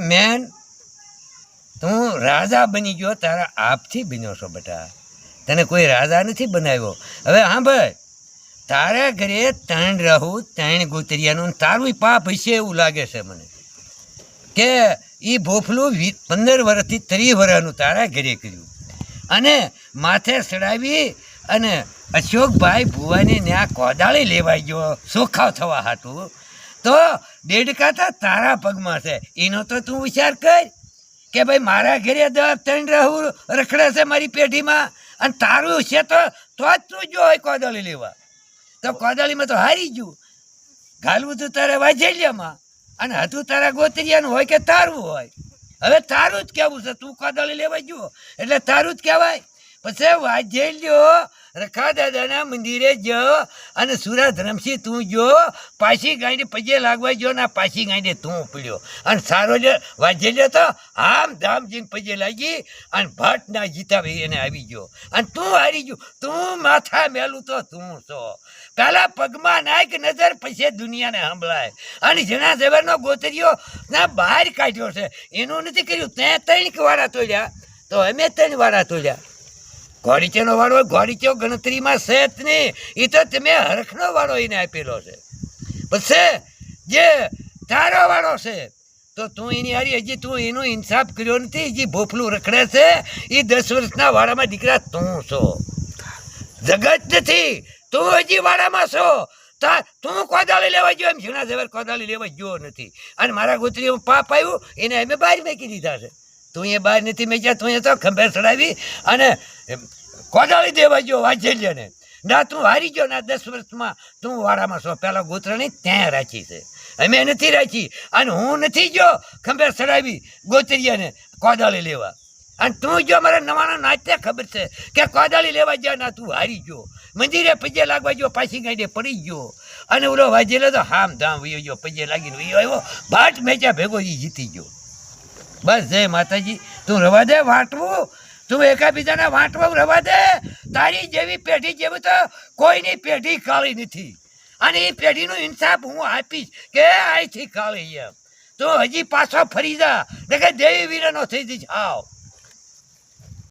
Main તું રાજા બની ગયો, તારા આપથી બન્યો છો બેટા, તને કોઈ રાજા નથી બનાવ્યો. હવે હા ભાઈ, તારા ઘરે 3 રહું 3 ગોતરિયાનું તારું પાપ હશે એવું લાગે છે મને, કે એ ભોફલું 15 વર્ષથી 30 વર્ષનું તારા ઘરે કર્યું અને માથે ચડાવી અને અશોકભાઈ ભુવાને ત્યાં કોદાળી લેવાઈ ગયો સોખાવ થવા હાટું, તો દેડકા તો તારા પગમાં છે. એનો તો તું વિચાર કર કે ભાઈ મારા ઘરે 3 રહું રખડે છે મારી પેઢીમાં, અને તારું છે તો જ તું જો હોય કોદાળી લેવા, તો કોદાળીમાં તો હારી ગયું. ઘાલવું તું તારે વાજેલિયામાં અને હતું તારા ગોતરિયાનું હોય કે તારું હોય. હવે તારું જ કહેવું છે, તું કોદાળી લેવા ગયો એટલે તારું જ કહેવાય. પછી વાજેલ્યો રખા દાદાના મંદિરે જો અને સુરત રમશી તું જો, પાછી ગાંડી પગે લાગવા ગયો ને પાછી ગાંડી તું પડ્યો અને સારો જે વાજેલ્યો તો આમ ધામ જઈને પગે લાગી અને ભટ્ટ ના જીતાવી એને આવી ગયો અને તું હારી ગયો. તું માથા મેલું તો તું છો, પેલા પગમાં નાખ નજર પછી દુનિયાને સંભળાય. અને જણા ઝવેરનો ગોતરીઓ ના બહાર કાઢ્યો છે, એનું નથી કર્યું. તે 3 વાળા તોડ્યા તો અમે 3 વાળા તોડ્યા. ઘોડીચેનો વાળો ઘોડીચો ગણતરીમાં છે જ નહીં, એ તો તમે હરખનો વાળો એને આપેલો છે. પછી જે તારો વાળો છે તો તું એની હારી હજી તું એનો ઇન્સાફ કર્યો નથી. હજી ભોફલું રખડે છે એ 10 વર્ષના વાળામાં દીકરા તું છો, જગત નથી. તું હજી વાળામાં છો, તું કોદાળી લેવા ગયો એમ ઝીણા ઝવેર કોદાળી લેવા ગયો નથી. અને મારા ગોત્રીમાં પાપ આવ્યું એને અમે બહાર મેકી દીધા છે. તું એ બહાર નથી મેક્યા, તું એ તો ખંભે ચડાવી અને કોદાળી દેવા ગયો વાજેલ્યને. ના તું હારી ગયો ના 10 વર્ષમાં તું વાળામાં છો. પેલા ગોત્રની ત્યાં રાખી છે, અમે નથી રાખી. અને હું નથી ગયો ખંભે ચડાવી ગોતરિયાને કોદાળી લેવા. અને તું જો મારા નવાના નાચતે ખબર છે કે કોદાળી લેવા ગયા ના તું હારી ગયો, મંદિરે પગે લાગવા ગયો પાછી ગાંડે પડી ગયો. અને ઓલો વાજેલો તો હામ ધામ વયો ગયો, પગે લાગીને વયો આવ્યો, ભાટ મેચા ભેગો એ જીતી ગયો. બસ જય માતાજી. તું રવા દે વાંટવું, તું એકાબીજાને વાંટવું રવા દે. તારી જેવી પેઢી જેવી તો કોઈની પેઢી કાળી નથી, અને એ પેઢીનો ઇન્સાફ હું આપીશ કે અહીંથી કાળી એમ. તું હજી પાછો ફરી જા કે દેવી વીરનો થઈ જઈશ. આવ